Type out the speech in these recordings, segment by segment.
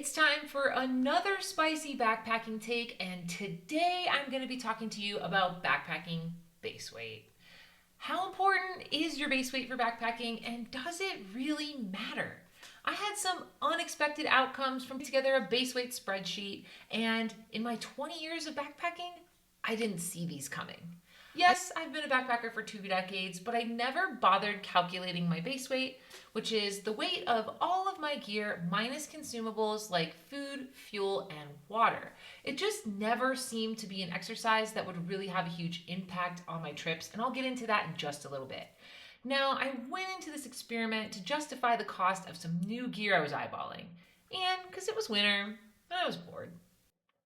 It's time for another spicy backpacking take, and today I'm going to be talking to you about backpacking base weight. How important is your base weight for backpacking, and does it really matter? I had some unexpected outcomes from putting together a base weight spreadsheet, and in my 20 years of backpacking, I didn't see these coming. Yes, I've been a backpacker for 2 decades, but I never bothered calculating my base weight, which is the weight of all of my gear minus consumables like food, fuel, and water. It just never seemed to be an exercise that would really have a huge impact on my trips, and I'll get into that in just a little bit. Now, I went into this experiment to justify the cost of some new gear I was eyeballing, and because it was winter, and I was bored.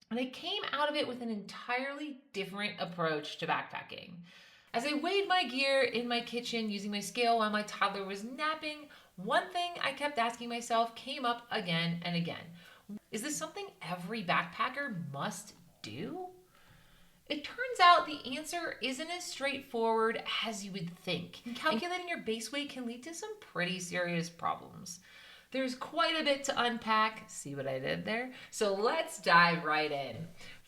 And I came out of it with an entirely different approach to backpacking. As I weighed my gear in my kitchen using my scale while my toddler was napping, one thing I kept asking myself came up again and again. Is this something every backpacker must do? It turns out the answer isn't as straightforward as you would think. Calculating your base weight can lead to some pretty serious problems. There's quite a bit to unpack. See what I did there? So let's dive right in.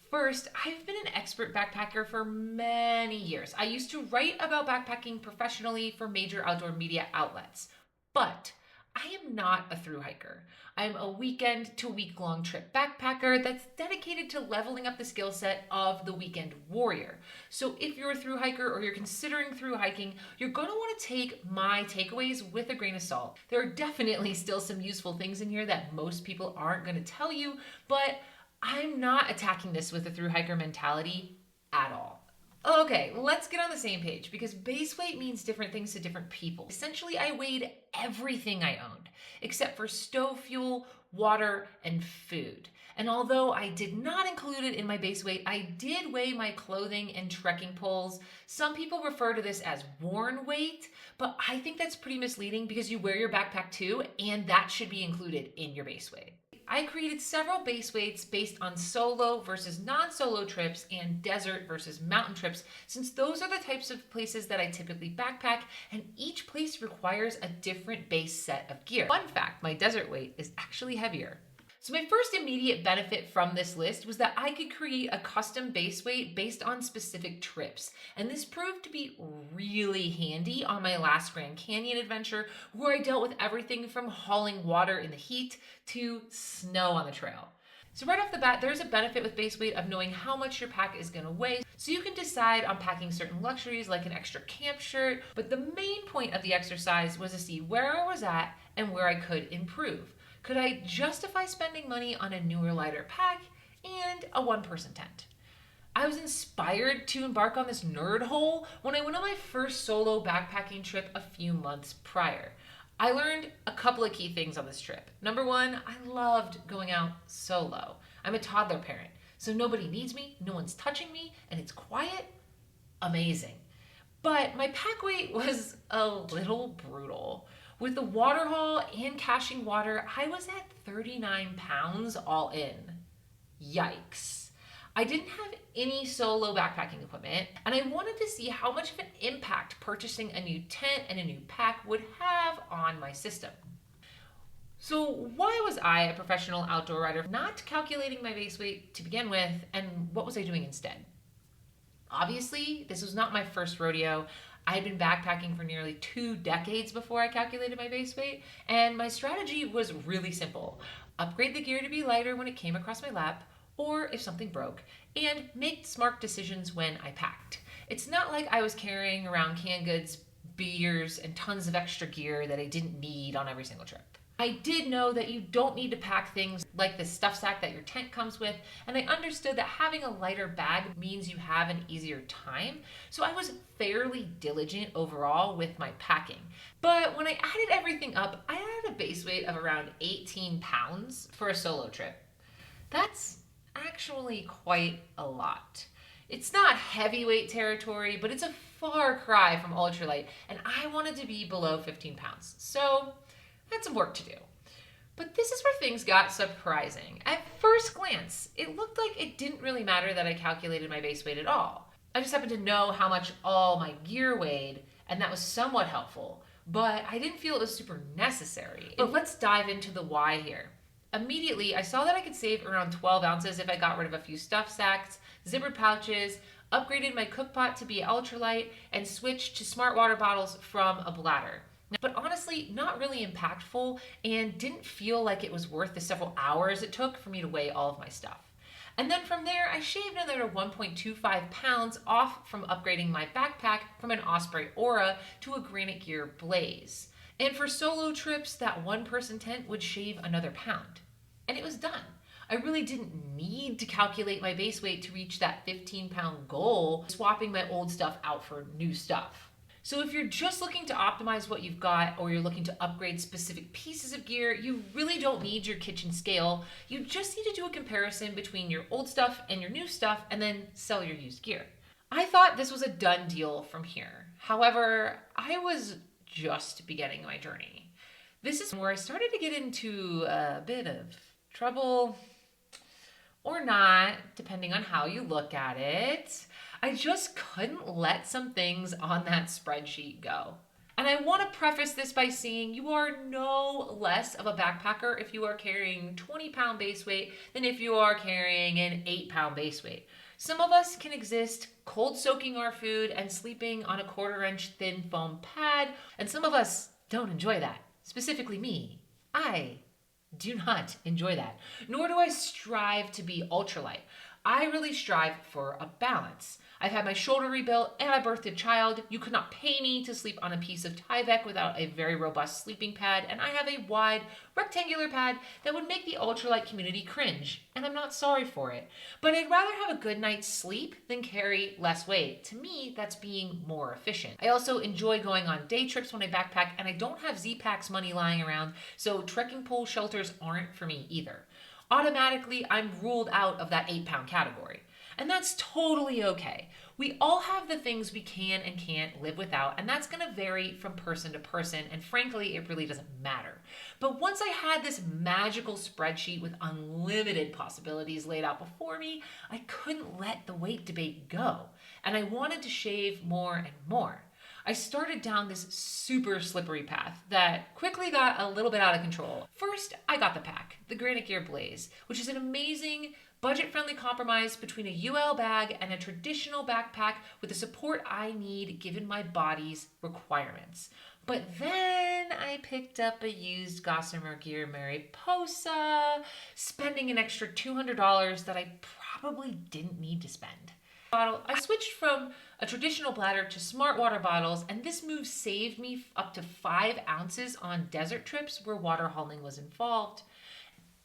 First, I've been an expert backpacker for many years. I used to write about backpacking professionally for major outdoor media outlets, but I am not a thru hiker. I'm a weekend to week-long trip backpacker that's dedicated to leveling up the skill set of the weekend warrior. So if you're a thru hiker or you're considering thru hiking, you're going to want to take my takeaways with a grain of salt. There are definitely still some useful things in here that most people aren't going to tell you, but I'm not attacking this with a thru hiker mentality at all. Okay, let's get on the same page because base weight means different things to different people. Essentially, I weighed everything I owned except for stove fuel, water, and food. And although I did not include it in my base weight, I did weigh my clothing and trekking poles. Some people refer to this as worn weight, but I think that's pretty misleading because you wear your backpack too, and that should be included in your base weight. I created several base weights based on solo versus non-solo trips and desert versus mountain trips, since those are the types of places that I typically backpack, and each place requires a different base set of gear. Fun fact, my desert weight is actually heavier. So my first immediate benefit from this list was that I could create a custom base weight based on specific trips. And this proved to be really handy on my last Grand Canyon adventure, where I dealt with everything from hauling water in the heat to snow on the trail. So right off the bat, there's a benefit with base weight of knowing how much your pack is going to weigh, so you can decide on packing certain luxuries like an extra camp shirt. But the main point of the exercise was to see where I was at and where I could improve. Could I justify spending money on a newer, lighter pack and a one-person tent? I was inspired to embark on this nerd hole when I went on my first solo backpacking trip a few months prior. I learned a couple of key things on this trip. Number one, I loved going out solo. I'm a toddler parent, so nobody needs me, no one's touching me, and it's quiet. Amazing. But my pack weight was a little brutal. With the water haul and caching water, I was at 39 pounds all in. Yikes. I didn't have any solo backpacking equipment, and I wanted to see how much of an impact purchasing a new tent and a new pack would have on my system. So why was I, a professional outdoor rider, not calculating my base weight to begin with, and what was I doing instead? Obviously, this was not my first rodeo. I had been backpacking for nearly 2 decades before I calculated my base weight, and my strategy was really simple. Upgrade the gear to be lighter when it came across my lap, or if something broke, and make smart decisions when I packed. It's not like I was carrying around canned goods, beers, and tons of extra gear that I didn't need on every single trip. I did know that you don't need to pack things like the stuff sack that your tent comes with, and I understood that having a lighter bag means you have an easier time, so I was fairly diligent overall with my packing. But when I added everything up, I had a base weight of around 18 pounds for a solo trip. That's actually quite a lot. It's not heavyweight territory, but it's a far cry from ultralight, and I wanted to be below 15 pounds. So I had some work to do. But this is where things got surprising. At first glance, it looked like it didn't really matter that I calculated my base weight at all. I just happened to know how much all my gear weighed, and that was somewhat helpful, but I didn't feel it was super necessary. But let's dive into the why here. Immediately, I saw that I could save around 12 ounces if I got rid of a few stuff sacks, zippered pouches, upgraded my cook pot to be ultralight, and switched to smart water bottles from a bladder. But honestly, not really impactful and didn't feel like it was worth the several hours it took for me to weigh all of my stuff. And then from there, I shaved another 1.25 pounds off from upgrading my backpack from an Osprey Aura to a Granite Gear Blaze. And for solo trips, that one person tent would shave another pound. And it was done. I really didn't need to calculate my base weight to reach that 15-pound goal, swapping my old stuff out for new stuff. So if you're just looking to optimize what you've got or you're looking to upgrade specific pieces of gear, you really don't need your kitchen scale. You just need to do a comparison between your old stuff and your new stuff and then sell your used gear. I thought this was a done deal from here. However, I was just beginning my journey. This is where I started to get into a bit of trouble, or not, depending on how you look at it. I just couldn't let some things on that spreadsheet go. And I want to preface this by saying you are no less of a backpacker if you are carrying 20-pound base weight than if you are carrying an 8-pound base weight. Some of us can exist cold soaking our food and sleeping on a 1/4-inch thin foam pad, and some of us don't enjoy that. Specifically me. I do not enjoy that, nor do I strive to be ultralight. I really strive for a balance. I've had my shoulder rebuilt and I birthed a child. You could not pay me to sleep on a piece of Tyvek without a very robust sleeping pad, and I have a wide rectangular pad that would make the ultralight community cringe, and I'm not sorry for it. But I'd rather have a good night's sleep than carry less weight. To me, that's being more efficient. I also enjoy going on day trips when I backpack, and I don't have Z-Packs money lying around, so trekking pole shelters aren't for me either. Automatically, I'm ruled out of that 8-pound category. And that's totally okay. We all have the things we can and can't live without, and that's going to vary from person to person, and frankly, it really doesn't matter. But once I had this magical spreadsheet with unlimited possibilities laid out before me, I couldn't let the weight debate go, and I wanted to shave more and more. I started down this super slippery path that quickly got a little bit out of control. First, I got the pack, the Granite Gear Blaze, which is an amazing budget-friendly compromise between a UL bag and a traditional backpack with the support I need given my body's requirements. But then I picked up a used Gossamer Gear Mariposa, spending an extra $200 that I probably didn't need to spend. I switched from a traditional bladder to smart water bottles, and this move saved me up to 5 ounces on desert trips where water hauling was involved.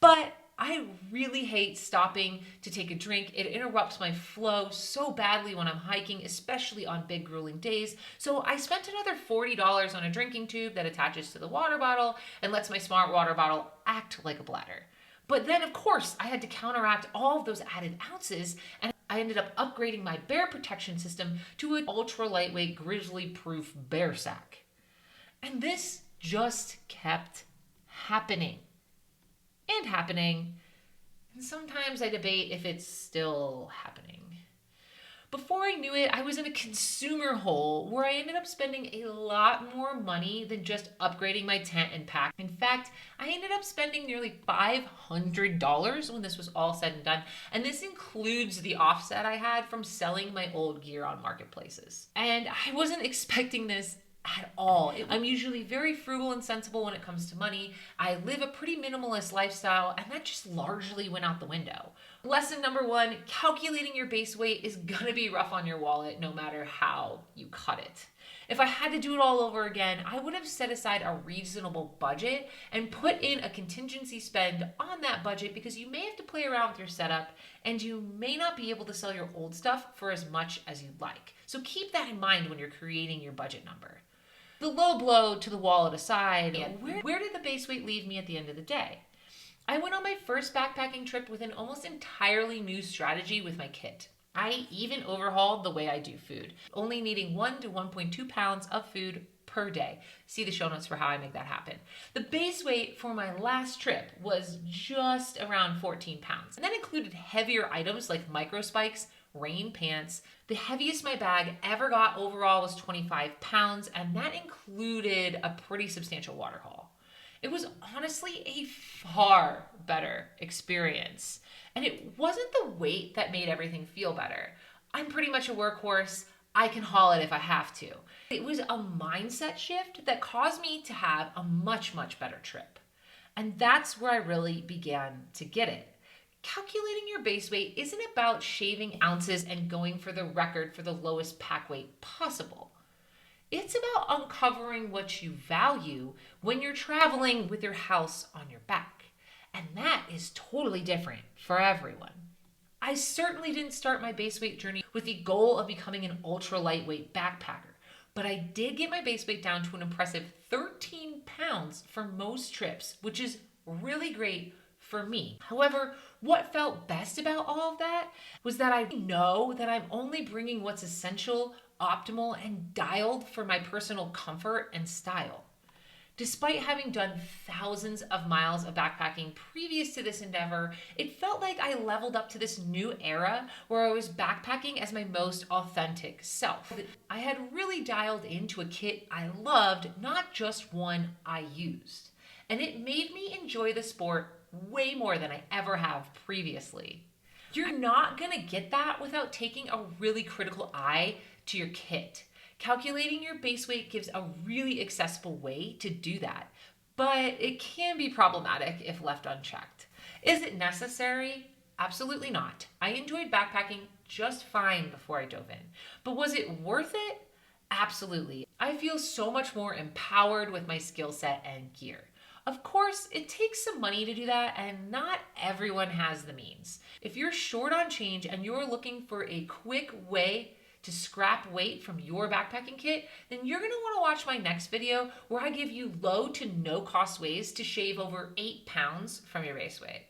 But I really hate stopping to take a drink. It interrupts my flow so badly when I'm hiking, especially on big grueling days. So I spent another $40 on a drinking tube that attaches to the water bottle and lets my smart water bottle act like a bladder. But then, of course, I had to counteract all of those added ounces, and I ended up upgrading my bear protection system to an ultra lightweight grizzly proof bear sack. And this just kept happening and happening. And sometimes I debate if it's still happening. Before I knew it, I was in a consumer hole where I ended up spending a lot more money than just upgrading my tent and pack. In fact, I ended up spending nearly $500 when this was all said and done. And this includes the offset I had from selling my old gear on marketplaces. And I wasn't expecting this at all. I'm usually very frugal and sensible when it comes to money. I live a pretty minimalist lifestyle, and that just largely went out the window. Lesson number 1, calculating your base weight is gonna be rough on your wallet no matter how you cut it. If I had to do it all over again, I would have set aside a reasonable budget and put in a contingency spend on that budget, because you may have to play around with your setup and you may not be able to sell your old stuff for as much as you'd like. So keep that in mind when you're creating your budget number. The low blow to the wallet aside, where did the base weight leave me at the end of the day? I went on my first backpacking trip with an almost entirely new strategy with my kit. I even overhauled the way I do food, only needing 1 to 1.2 pounds of food per day. See the show notes for how I make that happen. The base weight for my last trip was just around 14 pounds, and that included heavier items like micro spikes, rain pants. The heaviest my bag ever got overall was 25 pounds, and that included a pretty substantial water haul. It was honestly a far better experience. And it wasn't the weight that made everything feel better. I'm pretty much a workhorse. I can haul it if I have to. It was a mindset shift that caused me to have a much, much better trip. And that's where I really began to get it. Calculating your base weight isn't about shaving ounces and going for the record for the lowest pack weight possible. It's about uncovering what you value when you're traveling with your house on your back. And that is totally different for everyone. I certainly didn't start my base weight journey with the goal of becoming an ultra lightweight backpacker, but I did get my base weight down to an impressive 13 pounds for most trips, which is really great for me. However, what felt best about all of that was that I know that I'm only bringing what's essential, optimal, and dialed for my personal comfort and style. Despite having done thousands of miles of backpacking previous to this endeavor, it felt like I leveled up to this new era where I was backpacking as my most authentic self. I had really dialed into a kit I loved, not just one I used. And it made me enjoy the sport way more than I ever have previously. You're not gonna get that without taking a really critical eye to your kit. Calculating your base weight gives a really accessible way to do that, but it can be problematic if left unchecked. Is it necessary? Absolutely not. I enjoyed backpacking just fine before I dove in, but was it worth it? Absolutely. I feel so much more empowered with my skill set and gear. Of course, it takes some money to do that, and not everyone has the means. If you're short on change and you're looking for a quick way to scrap weight from your backpacking kit, then you're gonna wanna watch my next video where I give you low to no cost ways to shave over 8 pounds from your base weight.